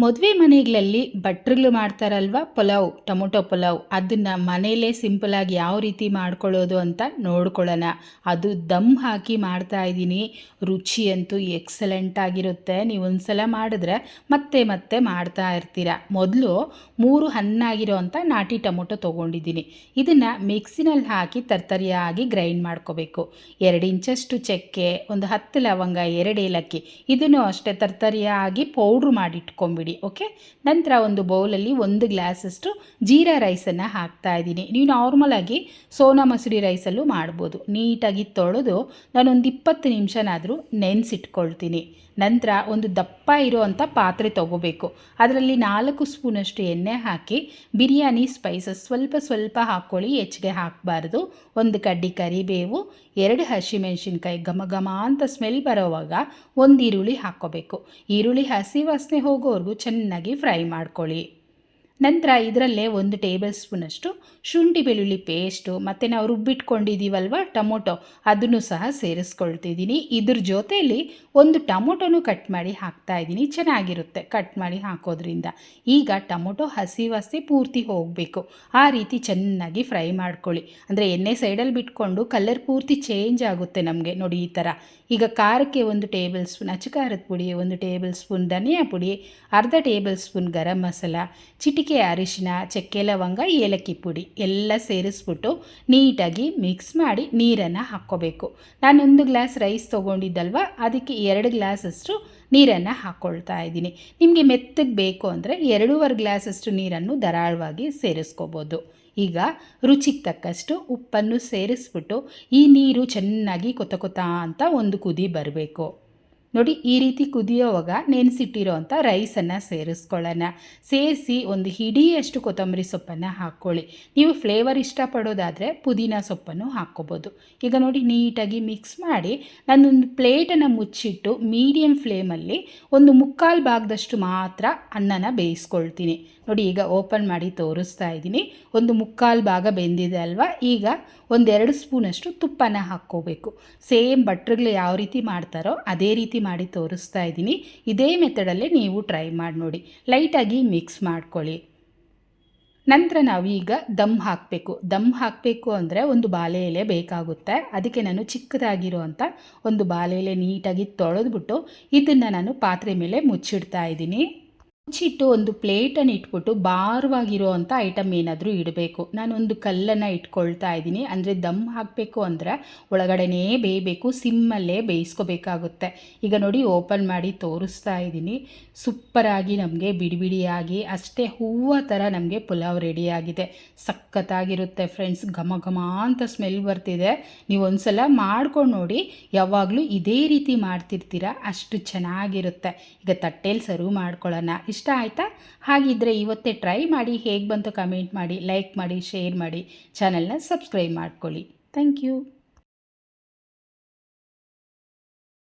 ಮದುವೆ ಮನೆಗಳಲ್ಲಿ ಭಟ್ರುಗಳು ಮಾಡ್ತಾರಲ್ವ ಪಲಾವ್, ಟೊಮೊಟೊ ಪಲಾವ್, ಅದನ್ನು ಮನೇಲೇ ಸಿಂಪಲಾಗಿ ಯಾವ ರೀತಿ ಮಾಡ್ಕೊಳ್ಳೋದು ಅಂತ ನೋಡ್ಕೊಳ್ಳೋಣ. ಅದು ದಮ್ ಹಾಕಿ ಮಾಡ್ತಾ ಇದ್ದೀನಿ. ರುಚಿ ಅಂತೂ ಎಕ್ಸಲೆಂಟ್ ಆಗಿರುತ್ತೆ. ನೀವು ಒಂದ್ಸಲ ಮಾಡಿದ್ರೆ ಮತ್ತೆ ಮತ್ತೆ ಮಾಡ್ತಾ ಇರ್ತೀರ. ಮೊದಲು 3 ಹಣ್ಣಾಗಿರೋ ಅಂಥ ನಾಟಿ ಟೊಮೊಟೊ ತೊಗೊಂಡಿದ್ದೀನಿ. ಇದನ್ನು ಮಿಕ್ಸಿನಲ್ಲಿ ಹಾಕಿ ತರ್ತರಿಯಾಗಿ ಗ್ರೈಂಡ್ ಮಾಡ್ಕೋಬೇಕು. 2 ಇಂಚಷ್ಟು ಚಕ್ಕೆ, ಒಂದು 10 ಲವಂಗ, 2 ಏಲಕ್ಕಿ, ಇದನ್ನು ಅಷ್ಟೇ ತರ್ತರಿಯಾಗಿ ಪೌಡ್ರ್ ಮಾಡಿಟ್ಕೊಂಬಿಡಿ. ಓಕೆ. ನಂತರ ಒಂದು ಬೌಲಲ್ಲಿ 1 ಗ್ಲಾಸಷ್ಟು ಜೀರಾ ರೈಸನ್ನು ಹಾಕ್ತಾ ಇದ್ದೀನಿ. ನೀವು ನಾರ್ಮಲಾಗಿ ಸೋನಾ ಮಸೂರಿ ರೈಸಲ್ಲೂ ಮಾಡ್ಬೋದು. ನೀಟಾಗಿ ತೊಳೆದು ನಾನೊಂದು 20 ನಿಮಿಷನಾದರೂ ನೆನೆಸಿಟ್ಕೊಳ್ತೀನಿ. ನಂತರ ಒಂದು ದಪ್ಪ ಇರೋವಂಥ ಪಾತ್ರೆ ತೊಗೋಬೇಕು. ಅದರಲ್ಲಿ 4 ಸ್ಪೂನಷ್ಟು ಎಣ್ಣೆ ಹಾಕಿ ಬಿರಿಯಾನಿ ಸ್ಪೈಸಸ್ ಸ್ವಲ್ಪ ಸ್ವಲ್ಪ ಹಾಕ್ಕೊಳ್ಳಿ, ಹೆಚ್ಚಿಗೆ ಹಾಕಬಾರ್ದು. 1 ಕಡ್ಡಿ ಕರಿಬೇವು, 2 ಹಸಿಮೆಣಸಿನ್ಕಾಯಿ, ಘಮ ಘಮ ಅಂತ ಸ್ಮೆಲ್ ಬರೋವಾಗ 1 ಈರುಳ್ಳಿ ಹಾಕ್ಕೋಬೇಕು. ಈರುಳ್ಳಿ ಹಸಿ ವಾಸನೆ ಹೋಗೋವರೆಗೂ ಚೆನ್ನಾಗಿ ಫ್ರೈ ಮಾಡ್ಕೊಳ್ಳಿ. ನಂತರ ಇದರಲ್ಲೇ 1 ಟೇಬಲ್ ಸ್ಪೂನಷ್ಟು ಶುಂಠಿ ಬೆಳ್ಳುಳ್ಳಿ ಪೇಸ್ಟು ಮತ್ತು ನಾವು ರುಬ್ಬಿಟ್ಕೊಂಡಿದ್ದೀವಲ್ವ ಟೊಮೊಟೊ, ಅದನ್ನು ಸಹ ಸೇರಿಸ್ಕೊಳ್ತಿದ್ದೀನಿ. ಇದ್ರ ಜೊತೆಯಲ್ಲಿ 1 ಟೊಮೊಟೊನೂ ಕಟ್ ಮಾಡಿ ಹಾಕ್ತಾಯಿದ್ದೀನಿ. ಚೆನ್ನಾಗಿರುತ್ತೆ ಕಟ್ ಮಾಡಿ ಹಾಕೋದ್ರಿಂದ. ಈಗ ಟೊಮೊಟೊ ಹಸಿ ವಾಸನೆ ಪೂರ್ತಿ ಹೋಗಬೇಕು. ಆ ರೀತಿ ಚೆನ್ನಾಗಿ ಫ್ರೈ ಮಾಡ್ಕೊಳ್ಳಿ. ಅಂದರೆ ಎಣ್ಣೆ ಸೈಡಲ್ಲಿ ಬಿಟ್ಕೊಂಡು ಕಲರ್ ಪೂರ್ತಿ ಚೇಂಜ್ ಆಗುತ್ತೆ ನಮಗೆ ನೋಡಿ ಈ ಥರ. ಈಗ ಖಾರಕ್ಕೆ 1 ಟೇಬಲ್ ಸ್ಪೂನ್ ಅಚ್ಚ ಖಾರದ ಪುಡಿ, 1 ಟೇಬಲ್ ಸ್ಪೂನ್ ಧನಿಯಾ ಪುಡಿ, ಅರ್ಧ ಟೇಬಲ್ ಸ್ಪೂನ್ ಗರಂ ಮಸಾಲ, ಚಿಟಿಕೆ ಅರಿಶಿನ, ಚಕ್ಕೆ ಲವಂಗ, ಏಲಕ್ಕಿ ಪುಡಿ ಎಲ್ಲ ಸೇರಿಸ್ಬಿಟ್ಟು ನೀಟಾಗಿ ಮಿಕ್ಸ್ ಮಾಡಿ ನೀರನ್ನು ಹಾಕ್ಕೋಬೇಕು. ನಾನು 1 ಗ್ಲಾಸ್ ರೈಸ್ ತೊಗೊಂಡಿದ್ದಲ್ವ, ಅದಕ್ಕೆ 2 ಗ್ಲಾಸಷ್ಟು ನೀರನ್ನು ಹಾಕ್ಕೊಳ್ತಾ ಇದ್ದೀನಿ. ನಿಮಗೆ ಮೆತ್ತಗೆ ಬೇಕು ಅಂದರೆ 2.5 ಗ್ಲಾಸಷ್ಟು ನೀರನ್ನು ಧಾರಾಳವಾಗಿ ಸೇರಿಸ್ಕೋಬೋದು. ಈಗ ರುಚಿಗೆ ತಕ್ಕಷ್ಟು ಉಪ್ಪನ್ನು ಸೇರಿಸ್ಬಿಟ್ಟು ಈ ನೀರು ಚೆನ್ನಾಗಿ ಕೊತ ಅಂತ ಒಂದು ಕುದಿ ಬರಬೇಕು. ನೋಡಿ ಈ ರೀತಿ ಕುದಿಯೋವಾಗ ನೆನೆಸಿಟ್ಟಿರೋ ಅಂಥ ರೈಸನ್ನು ಸೇರಿಸ್ಕೊಳ್ಳೋಣ. ಸೇರಿಸಿ ಒಂದು ಹಿಡಿಯಷ್ಟು ಕೊತ್ತಂಬರಿ ಸೊಪ್ಪನ್ನು ಹಾಕ್ಕೊಳ್ಳಿ. ನೀವು ಫ್ಲೇವರ್ ಇಷ್ಟಪಡೋದಾದರೆ ಪುದೀನ ಸೊಪ್ಪನ್ನು ಹಾಕ್ಕೋಬೋದು. ಈಗ ನೋಡಿ ನೀಟಾಗಿ ಮಿಕ್ಸ್ ಮಾಡಿ ನಾನೊಂದು ಪ್ಲೇಟನ್ನು ಮುಚ್ಚಿಟ್ಟು ಮೀಡಿಯಮ್ ಫ್ಲೇಮಲ್ಲಿ 1/4 ಭಾಗದಷ್ಟು ಮಾತ್ರ ಅನ್ನನ ಬೇಯಿಸ್ಕೊಳ್ತೀನಿ. ನೋಡಿ ಈಗ ಓಪನ್ ಮಾಡಿ ತೋರಿಸ್ತಾ ಇದ್ದೀನಿ. 1/4 ಭಾಗ ಬೆಂದಿದೆ ಅಲ್ವಾ. ಈಗ 1-2 ಸ್ಪೂನಷ್ಟು ತುಪ್ಪನ ಹಾಕ್ಕೋಬೇಕು. ಸೇಮ್ ಭಟ್ರುಗಳು ಯಾವ ರೀತಿ ಮಾಡ್ತಾರೋ ಅದೇ ರೀತಿ ಮಾಡಿ ತೋರಿಸ್ತಾ ಇದ್ದೀನಿ. ಇದೇ ಮೆಥಡಲ್ಲೇ ನೀವು ಟ್ರೈ ಮಾಡಿ ನೋಡಿ. ಲೈಟಾಗಿ ಮಿಕ್ಸ್ ಮಾಡ್ಕೊಳ್ಳಿ. ನಂತರ ನಾವು ಈಗ ದಮ್ ಹಾಕಬೇಕು ಅಂದರೆ ಒಂದು ಬಾಳೆ ಎಲೆ ಬೇಕಾಗುತ್ತೆ. ಅದಕ್ಕೆ ನಾನು ಚಿಕ್ಕದಾಗಿರುವಂಥ ಒಂದು ಬಾಳೆ ಎಲೆ ನೀಟಾಗಿ ತೊಳೆದ್ಬಿಟ್ಟು ಇದನ್ನು ನಾನು ಪಾತ್ರೆ ಮೇಲೆ ಮುಚ್ಚಿಡ್ತಾ ಇದ್ದೀನಿ. ಮುಚ್ಚಿಟ್ಟು ಒಂದು ಪ್ಲೇಟನ್ನು ಇಟ್ಬಿಟ್ಟು ಭಾರವಾಗಿರೋ ಅಂಥ ಐಟಮ್ ಏನಾದರೂ ಇಡಬೇಕು. ನಾನೊಂದು ಕಲ್ಲನ್ನು ಇಟ್ಕೊಳ್ತಾ ಇದ್ದೀನಿ. ಅಂದರೆ ದಮ್ ಹಾಕಬೇಕು ಅಂದರೆ ಒಳಗಡೆನೇ ಬೇಯಬೇಕು, ಸಿಮ್ಮಲ್ಲೇ ಬೇಯಿಸ್ಕೋಬೇಕಾಗುತ್ತೆ. ಈಗ ನೋಡಿ ಓಪನ್ ಮಾಡಿ ತೋರಿಸ್ತಾ ಇದ್ದೀನಿ. ಸೂಪರಾಗಿ ನಮಗೆ ಬಿಡಿಯಾಗಿ ಅಷ್ಟೇ ಹೂವು ಥರ ನಮಗೆ ಪುಲಾವ್ ರೆಡಿಯಾಗಿದೆ. ಸಖತ್ತಾಗಿರುತ್ತೆ ಫ್ರೆಂಡ್ಸ್. ಘಮ ಘಮ ಅಂತ ಸ್ಮೆಲ್ ಬರ್ತಿದೆ. ನೀವು ಒಂದು ಸಲ ಮಾಡ್ಕೊಂಡು ನೋಡಿ. ಯಾವಾಗಲೂ ಇದೇ ರೀತಿ ಮಾಡ್ತಿರ್ತೀರ, ಅಷ್ಟು ಚೆನ್ನಾಗಿರುತ್ತೆ. ಈಗ ತಟ್ಟೆಯಲ್ಲಿ ಸರ್ವ್ ಮಾಡ್ಕೊಳ್ಳೋಣ. ಇಷ್ಟ ಆಯಿತಾ? ಹಾಗಿದ್ದರೆ ಇವತ್ತೇ ಟ್ರೈ ಮಾಡಿ. ಹೇಗೆ ಬಂತು ಕಮೆಂಟ್ ಮಾಡಿ, ಲೈಕ್ ಮಾಡಿ, ಶೇರ್ ಮಾಡಿ, ಚಾನಲ್ನ ಸಬ್ಸ್ಕ್ರೈಬ್ ಮಾಡ್ಕೊಳ್ಳಿ. Thank you.